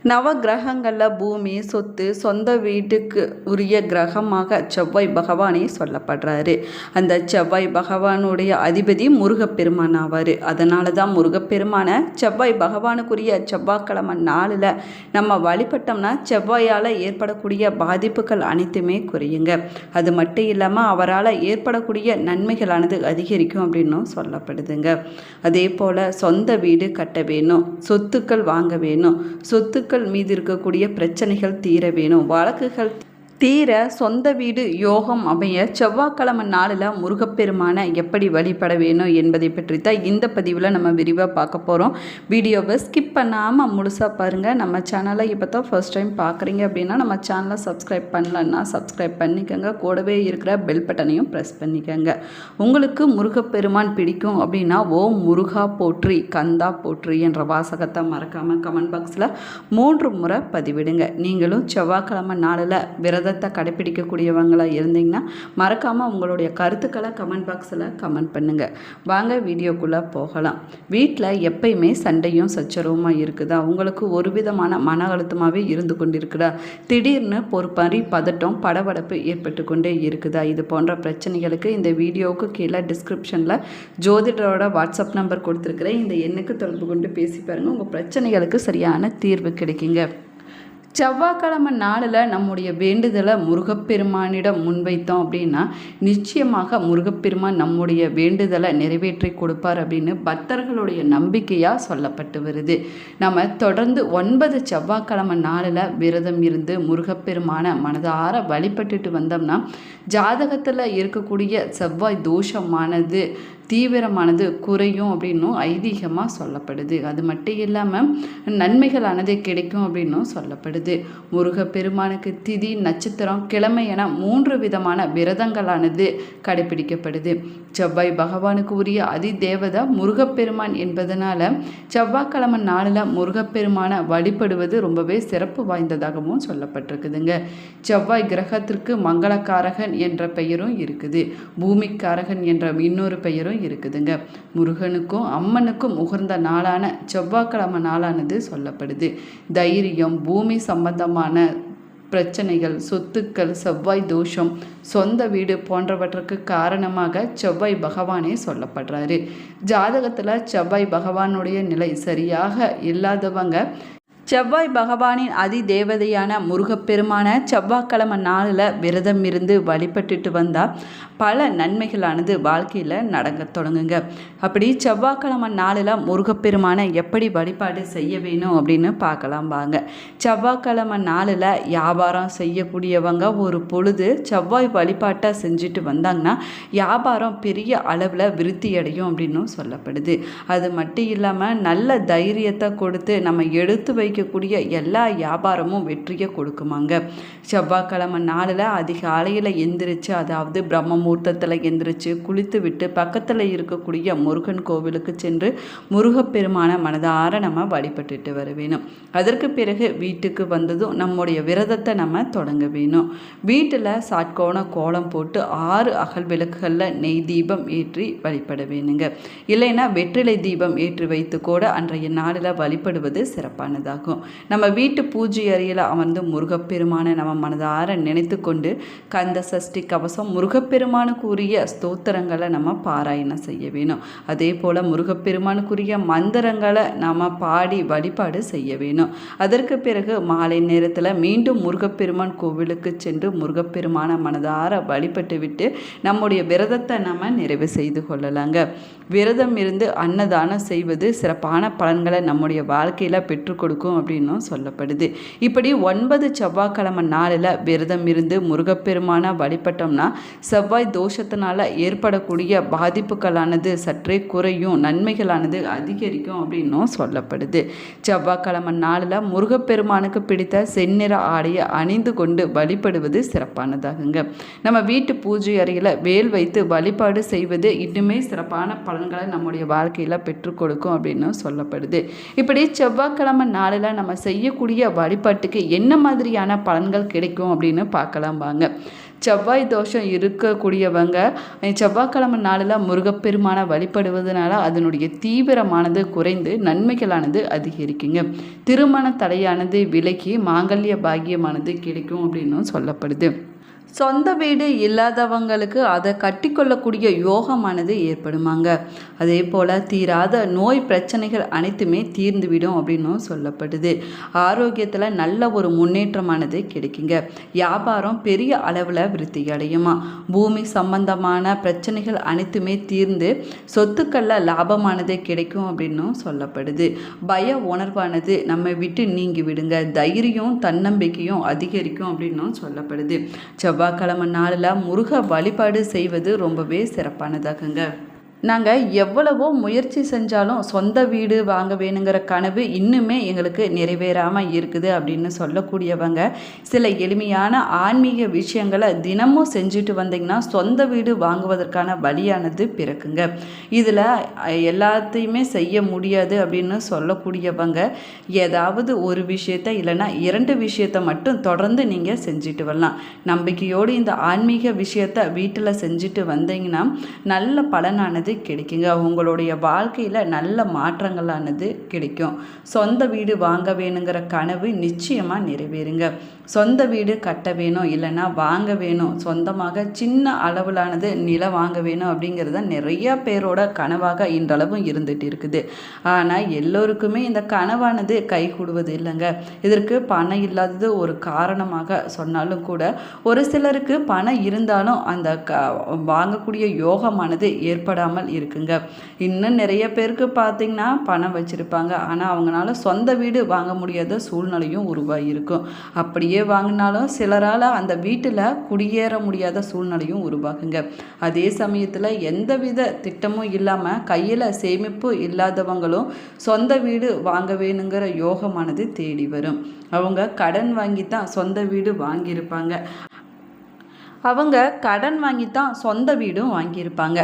நவ கிரகங்களில் பூமி, சொத்து, சொந்த வீட்டுக்கு உரிய கிரகமாக செவ்வாய் பகவானே சொல்லப்படுறாரு. அந்த செவ்வாய் பகவானுடைய அதிபதி முருகப்பெருமான் ஆவார். அதனால தான் முருகப்பெருமான செவ்வாய் பகவானுக்குரிய செவ்வாய்க்கிழமை நாளில் நம்ம வழிபட்டோம்னா செவ்வாயால் ஏற்படக்கூடிய பாதிப்புகள் அனைத்துமே குறையுங்க. அது மட்டும் இல்லாமல் அவரால் ஏற்படக்கூடிய நன்மைகளானது அதிகரிக்கும் அப்படின்னும் சொல்லப்படுதுங்க. அதே போல் சொந்த வீடு கட்ட வேணும், சொத்துக்கள் வாங்க வேணும், சொத்துக்கள் மீது இருக்கக்கூடிய பிரச்சனைகள் தீர வேணும், வழக்குகள் தீர சொந்த வீடு யோகம் அமைய செவ்வாய்க்கிழமை நாளில் முருகப்பெருமானை எப்படி வழிபட வேணும் என்பதை பற்றி தான் இந்த பதிவில் நம்ம விரிவாக பார்க்க போகிறோம். வீடியோவை ஸ்கிப் பண்ணாமல் முழுசாக பாருங்கள். நம்ம சேனலை இப்போ தான் ஃபர்ஸ்ட் டைம் பார்க்குறீங்க அப்படின்னா நம்ம சேனலை சப்ஸ்கிரைப் பண்ணலன்னா சப்ஸ்கிரைப் பண்ணிக்கோங்க. கூடவே இருக்கிற பெல் பட்டனையும் ப்ரெஸ் பண்ணிக்கோங்க. உங்களுக்கு முருகப்பெருமான் பிடிக்கும் அப்படின்னா ஓம் முருகா போற்றி கந்தா போற்றி என்ற வாசகத்தை மறக்காமல் கமெண்ட் பாக்ஸில் 3 முறை பதிவிடுங்க. நீங்களும் செவ்வாய்க்கிழமை நாளில் விரதத்தை கடைப்பிடிக்கக்கூடியவங்களாக இருந்தீங்கன்னா மறக்காமல் உங்களுடைய கருத்துக்களை கமெண்ட் பாக்ஸில் கமெண்ட் பண்ணுங்கள். வாங்க வீடியோக்குள்ளே போகலாம். வீட்டில் எப்பயுமே சண்டையும் சச்சரவுமாக இருக்குதா? உங்களுக்கு ஒரு விதமான மன அழுத்தமாகவே இருந்து கொண்டிருக்குதா? திடீர்னு ஒரு பதட்டம் படபடப்பு ஏற்பட்டு கொண்டே இருக்குதா? இது போன்ற பிரச்சனைகளுக்கு இந்த வீடியோவுக்கு கீழே டிஸ்கிரிப்ஷனில் ஜோதிடரோட வாட்ஸ்அப் நம்பர் கொடுத்துருக்குறேன். இந்த எண்ணுக்கு தொடர்பு கொண்டு பேசி பாருங்கள். உங்கள் பிரச்சனைகளுக்கு சரியான தீர்வு கிடைக்குங்க. செவ்வாய்க்கிழமை நாளில் நம்முடைய வேண்டுதலை முருகப்பெருமானிடம் முன்வைத்தோம் அப்படின்னா நிச்சயமாக முருகப்பெருமான் நம்முடைய வேண்டுதலை நிறைவேற்றி கொடுப்பார் அப்படின்னு பக்தர்களுடைய நம்பிக்கையாக சொல்லப்பட்டு வருது. நம்ம தொடர்ந்து 9 செவ்வாய்க்கிழமை நாளில் விரதம் இருந்து முருகப்பெருமான மனதார வழிபட்டுட்டு வந்தோம்னா ஜாதகத்தில் இருக்கக்கூடிய செவ்வாய் தோஷமானது தீவிரமானது குறையும் அப்படின்னும் ஐதீகமாக சொல்லப்படுது. அது மட்டும் இல்லாமல் நன்மைகளானது கிடைக்கும் அப்படின்னும் சொல்லப்படுது. முருகப்பெருமானுக்கு திதி, நட்சத்திரம், கிழமை என 3 விதமான விரதங்களானது கடைபிடிக்கப்படுது. செவ்வாய் பகவானுக்கு உரிய அதிதேவதை முருகப்பெருமான் என்பதனால செவ்வாய்க்கிழமை நாளில் முருகப்பெருமானை வழிபடுவது ரொம்பவே சிறப்பு வாய்ந்ததாகவும் சொல்லப்பட்டிருக்குதுங்க. செவ்வாய் கிரகத்திற்கு மங்களக்காரகன் என்ற பெயரும் இருக்குது, பூமிக்காரகன் என்ற இன்னொரு பெயரும் இருக்குதுங்க. முருகனுக்கும் அம்மனுக்கும் உகந்த நாளான செவ்வாய்க்கிழமை நாளானது சொல்லப்படுது. தைரியம், பூமி சம்பந்தமான பிரச்சனைகள், சொத்துக்கள், செவ்வாய் தோஷம், சொந்த வீடு போன்றவற்றுக்கு காரணமாக செவ்வாய் பகவானே சொல்லப்படுறாரு. ஜாதகத்தில் செவ்வாய் பகவானுடைய நிலை சரியாக இல்லாதவங்க செவ்வாய் பகவானின் அதிதேவதையான முருகப்பெருமான செவ்வாய்க்கிழமை நாளில் விரதம் இருந்து வழிபட்டுட்டு வந்தால் பல நன்மைகளானது வாழ்க்கையில் நடக்க தொடங்குங்க. அப்படி செவ்வாய்க்கிழமை நாளில் முருகப்பெருமானை எப்படி வழிபாடு செய்ய வேணும் அப்படின்னு பார்க்கலாம் வாங்க. செவ்வாய்க்கிழமை நாளில் வியாபாரம் செய்யக்கூடியவங்க ஒரு பொழுது செவ்வாய் வழிபாட்டை செஞ்சுட்டு வந்தாங்கன்னா வியாபாரம் பெரிய அளவில் விருத்தி அடையும் அப்படின்னும் சொல்லப்படுது. அது மட்டும் இல்லாமல் நல்ல தைரியத்தை கொடுத்து நம்ம எடுத்து வைக்கக்கூடிய எல்லா வியாபாரமும் வெற்றியை கொடுக்குமாங்க. செவ்வாய்க்கிழமை நாளில் அதிகாலையில் எந்திரிச்சு, அதாவது பிரம்ம முகூர்த்தத்தில் எந்திரிச்சு குளித்து விட்டு பக்கத்தில் இருக்கக்கூடிய முருகன் கோவிலுக்கு சென்று முருகப்பெருமான மனதார நம்ம வழிபட்டுட்டு வர வேணும். அதற்கு பிறகு வீட்டுக்கு வந்ததும் நம்முடைய விரதத்தை நம்ம தொடங்க வேணும். வீட்டில் சாட்கோண கோலம் போட்டு 6 அகல் விளக்குகளில் நெய் தீபம் ஏற்றி வழிபட வேணுங்க. இல்லைன்னா வெற்றிலை தீபம் ஏற்றி வைத்து கூட அன்றைய நாளில் வழிபடுவது சிறப்பானதாகும். நம்ம வீட்டு பூஜை அறையில் அமர்ந்து முருகப்பெருமானை நம்ம மனதார நினைத்து கொண்டு கந்த சஷ்டி கவசம், முருகப்பெருமானுக்கு உரிய ஸ்தோத்திரங்களை நம்ம பாராயணம் செய்ய வேணும். அதே போல் முருகப்பெருமானுக்குரிய மந்திரங்களை நம்ம பாடி வழிபாடு செய்ய வேணும். அதற்கு பிறகு மாலை நேரத்தில் மீண்டும் முருகப்பெருமான் கோவிலுக்கு சென்று முருகப்பெருமான மனதார வழிபட்டு விட்டு நம்முடைய விரதத்தை நம்ம நிறைவு செய்து கொள்ளலாங்க. விரதம் இருந்து அன்னதானம் செய்வது சிறப்பான பலன்களை நம்முடைய வாழ்க்கையில் பெற்றுக் கொடுக்கும் அப்படின்னும் சொல்லப்படுது. இப்படி 9 செவ்வாய்க்கிழமை நாளில் விரதம் இருந்து முருகப்பெருமான வழிபட்டோம்னா செவ்வாய் தோஷத்தினால ஏற்படக்கூடிய பாதிப்புகளானது சற்றே குறையும், நன்மைகளானது அதிகரிக்கும் அப்படின்னும் சொல்லப்படுது. செவ்வாய்க்கிழமை நாளில் முருகப்பெருமானுக்கு பிடித்த செந்நிற ஆடையை அணிந்து கொண்டு வழிபடுவது சிறப்பானதாகுங்க. நம்ம வீட்டு பூஜை அறையில் வேல் வைத்து வழிபாடு செய்வது இன்னுமே சிறப்பான பலன்களை நம்முடைய வாழ்க்கையில் பெற்றுக் கொடுக்கும் அப்படின்னு சொல்லப்படுது. இப்படி செவ்வாய்க்கிழமை நாளில் நாளில் நம்ம செய்யக்கூடிய வழிபாட்டுக்கு என்ன மாதிரியான பலன்கள் கிடைக்கும் அப்படின்னு பார்க்கலாம் வாங்க. செவ்வாய் தோஷம் இருக்கக்கூடியவங்க செவ்வாய்க்கிழமை நாளில் முருகப்பெருமானை வழிபடுவதனால அதனுடைய தீவிரமானது குறைந்து நன்மைகளானது அதிகரிக்குங்க. திருமண தடையானது விலகி மாங்கல்ய பாக்கியமானது கிடைக்கும் அப்படின்னும் சொல்லப்படுது. சொந்த வீடு இல்லாதவங்களுக்கு அதை கட்டிக்கொள்ளக்கூடிய யோகமானது ஏற்படுமாங்க. அதே போல் தீராத நோய் பிரச்சனைகள் அனைத்துமே தீர்ந்துவிடும் அப்படின்னும் சொல்லப்படுது. ஆரோக்கியத்தில் நல்ல ஒரு முன்னேற்றமானது கிடைக்குங்க. வியாபாரம் பெரிய அளவில் விருத்தி அடையுமா. பூமி சம்பந்தமான பிரச்சனைகள் அனைத்துமே தீர்ந்து சொத்துக்களில் லாபமானது கிடைக்கும் அப்படின்னும் சொல்லப்படுது. பய உணர்வானது நம்ம விட்டு நீங்கி விடுங்க. தைரியம் தன்னம்பிக்கையும் அதிகரிக்கும் அப்படின்னும் சொல்லப்படுது. செவ்வாய்க்கிழமை நாளில் முருக வழிபாடு செய்வது ரொம்பவே சிறப்பானதாகுங்க. நாங்கள் எவ்வளவோ முயற்சி செஞ்சாலும் சொந்த வீடு வாங்க வேணுங்கிற கனவு இன்னுமே எங்களுக்கு நிறைவேறாமல் இருக்குது அப்படின்னு சொல்லக்கூடியவங்க சில எளிமையான ஆன்மீக விஷயங்களை தினமும் செஞ்சுட்டு வந்தீங்கன்னா சொந்த வீடு வாங்குவதற்கான வழியானது பிறக்குங்க. இதில் எல்லாத்தையுமே செய்ய முடியாது அப்படின்னு சொல்லக்கூடியவங்க ஏதாவது ஒரு விஷயத்தை இல்லைன்னா 2 விஷயத்தை மட்டும் தொடர்ந்து நீங்கள் செஞ்சுட்டு வரலாம். நம்பிக்கையோடு இந்த ஆன்மீக விஷயத்தை வீட்டில் செஞ்சுட்டு வந்தீங்கன்னா நல்ல பலனானது கிடைக்குங்க. உங்களுடைய வாழ்க்கையில் நல்ல மாற்றங்களானது கிடைக்கும். சொந்த வீடு வாங்க வேணுங்கிற கனவு நிச்சயமாக நிறைவேறுங்க. சொந்த வீடு கட்ட வேணும் இல்லைன்னா வாங்க வேணும், சொந்தமாக சின்ன அளவிலானது நிலம் வாங்க வேணும் அப்படிங்கிறத நிறைய பேரோட கனவாக இன்றளவும் இருந்துட்டு இருக்குது. ஆனால் எல்லோருக்குமே இந்த கனவானது கை கூடுவது இல்லைங்க. இதற்கு பணம் இல்லாதது ஒரு காரணமாக சொன்னாலும் கூட ஒரு சிலருக்கு பணம் இருந்தாலும் அந்த வாங்கக்கூடிய யோகமானது ஏற்படாமல் இருக்குங்க. இன்னும் நிறைய பேருக்கு பார்த்தீங்கன்னா பணம் வச்சுருப்பாங்க, ஆனால் அவங்களால சொந்த வீடு வாங்க முடியாத சூழ்நிலையும் உருவாகியிருக்கும். அப்படியே வாங்கினாலும் சிலரால் அந்த வீட்டில் குடியேற முடியாத சூழ்நிலையும் உருவாகுங்க. அதே சமயத்தில் எந்தவித திட்டமும் இல்லாமல் கையில் சேமிப்பு இல்லாதவங்களும் சொந்த வீடு வாங்க வேணுங்கிற யோகமானது தேடி வரும். அவங்க கடன் வாங்கி தான் சொந்த வீடு வாங்கியிருப்பாங்க. அவங்க கடன் வாங்கி தான் சொந்த வீடும் வாங்கியிருப்பாங்க.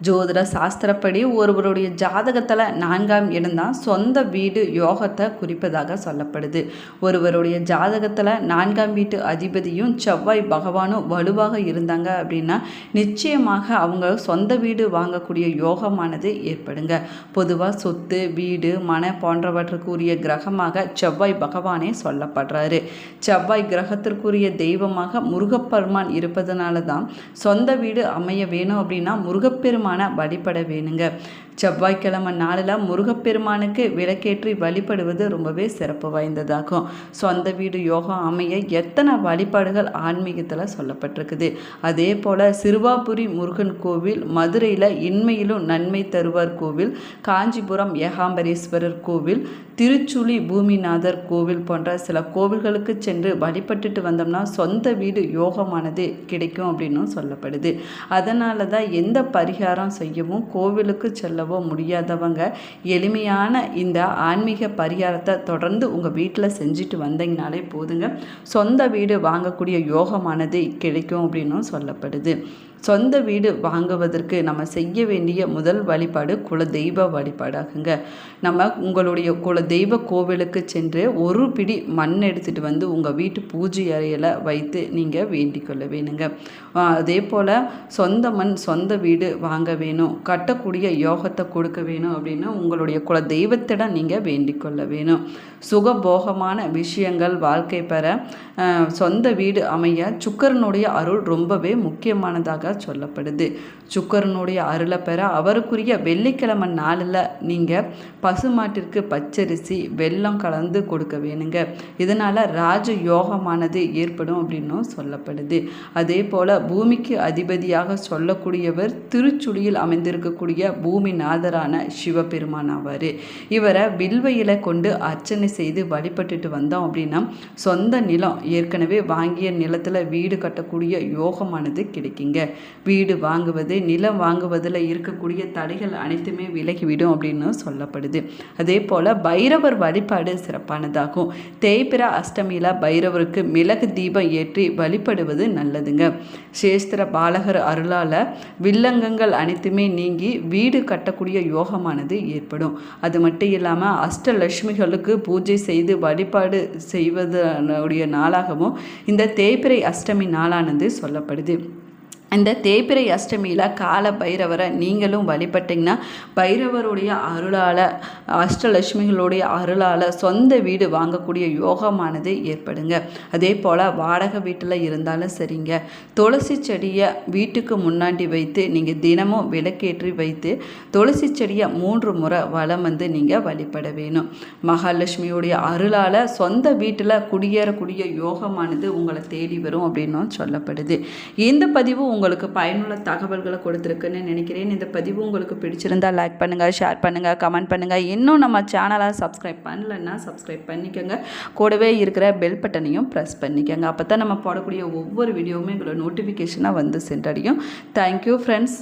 ஜோதிட சாஸ்திரப்படி ஒருவருடைய ஜாதகத்தில் 4ஆம் இடம்தான் சொந்த வீடு யோகத்தை குறிப்பதாக சொல்லப்படுது. ஒருவருடைய ஜாதகத்தில் 4ஆம் வீட்டு அதிபதியும் செவ்வாய் பகவானும் வலுவாக இருந்தாங்க அப்படின்னா நிச்சயமாக அவங்க சொந்த வீடு வாங்கக்கூடிய யோகமானது ஏற்படுங்க. பொதுவாக சொத்து வீடு மன போன்றவற்றுக்குரிய கிரகமாக செவ்வாய் பகவானே சொல்லப்படுறாரு. செவ்வாய் கிரகத்திற்குரிய தெய்வமாக முருகப்பெருமான் இருப்பது தான் சொந்த வீடு அமைய வேணும் அப்படின்னா முருகப்பெருமான வழிபட வேணுங்க. செவ்வாய்க்கிழமை நாளில் முருகப்பெருமானுக்கு விளக்கேற்றி வழிபடுவது ரொம்பவே சிறப்பு வாய்ந்ததாகும். சொந்த வீடு யோகம் அமைய எத்தனை வழிபாடுகள் ஆன்மீகத்தில் சொல்லப்பட்டிருக்குது. அதே போல் சிறுவாபுரி முருகன் கோவில், மதுரையில் இன்மையிலும் நன்மை தருவார் கோவில், காஞ்சிபுரம் ஏகாம்பரேஸ்வரர் கோவில், திருச்சுழி பூமிநாதர் கோவில் போன்ற சில கோவில்களுக்கு சென்று வழிபட்டுட்டு வந்தோம்னா சொந்த வீடு யோகமானது கிடைக்கும் அப்படின்னும் சொல்லப்படுது. அதனால தான் எந்த பரிகாரம் செய்யவும் கோவிலுக்கு செல்லவும் முடியாதவங்க எளிமையான இந்த ஆன்மீக பரிகாரத்தை தொடர்ந்து உங்கள் வீட்டில் செஞ்சுட்டு வந்தீங்கனாலே போதுங்க. சொந்த வீடு வாங்கக்கூடிய யோகமானது கிடைக்கும் அப்படின்னும் சொல்லப்படுது. சொந்த வீடு வாங்குவதற்கு நம்ம செய்ய வேண்டிய முதல் வழிபாடு குலதெய்வ வழிபாடாகுங்க. நம்ம உங்களுடைய குலதெய்வ கோவிலுக்கு சென்று ஒரு பிடி மண் எடுத்துகிட்டு வந்து உங்கள் வீட்டு பூஜை அறையில் வைத்து நீங்கள் வேண்டிக் கொள்ள வேணுங்க. அதே போல் சொந்த மண் சொந்த வீடு வாங்க வேணும், கட்டக்கூடிய யோகத்தை கொடுக்க வேணும் அப்படின்னு உங்களுடைய குலதெய்வத்திடம் நீங்கள் வேண்டிக் கொள்ள வேணும். சுகபோகமான விஷயங்கள் வாழ்க்கை பெற சொந்த வீடு அமைய சுக்கிரனுடைய அருள் ரொம்பவே முக்கியமானதாக சொல்லப்படுது. சுக்கிரனுடைய அருளை பெற அவருக்குரிய வெள்ளிக்கிழமை நாளில் நீங்கள் பசுமாட்டிற்கு பச்சரிசி வெல்லம் கலந்து கொடுக்க வேணுங்க. இதனால் ராஜ யோகமானது ஏற்படும் அப்படின்னும் சொல்லப்படுது. அதே போல் பூமிக்கு அதிபதியாக சொல்லக்கூடியவர் திருச்சுழியில் அமைந்திருக்கக்கூடிய பூமிநாதரான சிவபெருமான் ஆவார். இவரை வில்வையில கொண்டு அர்ச்சனை செய்து வழிபட்டுட்டு வந்தோம் அப்படின்னா சொந்த நிலம் ஏற்கனவே வாங்கிய நிலத்தில் வீடு கட்டக்கூடிய யோகமானது கிடைக்குங்க. வீடு வாங்குவது, நிலம் வாங்குவதில் இருக்கக்கூடிய தடைகள் அனைத்துமே விலகிவிடும் அப்படின்னு சொல்லப்படுது. அதே போல் பைரவர் வழிபாடு சிறப்பானதாகும். தேய்பிறை அஷ்டமியில் பைரவருக்கு மிளகு தீபம் ஏற்றி வழிபடுவது நல்லதுங்க. சேஸ்திர பாலகர் அருளால் வில்லங்கங்கள் அனைத்துமே நீங்கி வீடு கட்டக்கூடிய யோகமானது ஏற்படும். அது மட்டும் இல்லாமல் அஷ்டலட்சுமிகளுக்கு பூஜை செய்து வழிபாடு செய்வதனுடைய நாளாகவும் இந்த தேய்பிறை அஷ்டமி நாளானது சொல்லப்படுது. இந்த தேய்பிறை அஷ்டமியில் கால பைரவரை நீங்களும் வழிபட்டிங்கன்னா பைரவருடைய அருளால், அஷ்டலட்சுமிகளுடைய அருளால் சொந்த வீடு வாங்கக்கூடிய யோகமானது ஏற்படுங்க. அதே போல் வாடகை வீட்டில் இருந்தாலும் சரிங்க, துளசி செடியை வீட்டுக்கு முன்னாடி வைத்து நீங்கள் தினமும் விளக்கேற்றி வைத்து துளசி செடியை 3 முறை வலம் வந்து நீங்கள் வழிபட வேணும். மகாலட்சுமியுடைய அருளால் சொந்த வீட்டில் குடியேறக்கூடிய யோகமானது உங்களை தேடி வரும் அப்படின்னும் சொல்லப்படுது. இந்த பதிவு உங்களுக்கு பயனுள்ள தகவல்களை கொடுத்துருக்குன்னு நினைக்கிறேன். இந்த பதிவு உங்களுக்கு பிடிச்சிருந்தால் லைக் பண்ணுங்கள், ஷேர் பண்ணுங்கள், கமெண்ட் பண்ணுங்கள். இன்னும் நம்ம சேனலை சப்ஸ்கிரைப் பண்ணலைன்னா சப்ஸ்கிரைப் பண்ணிக்கோங்க. கூடவே இருக்கிற பெல் பட்டனையும் ப்ரெஸ் பண்ணிக்கோங்க. அப்போ தான் நம்ம போடக்கூடிய ஒவ்வொரு வீடியோவுமே உங்களோட நோட்டிஃபிகேஷனாக வந்து சென்றடையும். Thank you friends.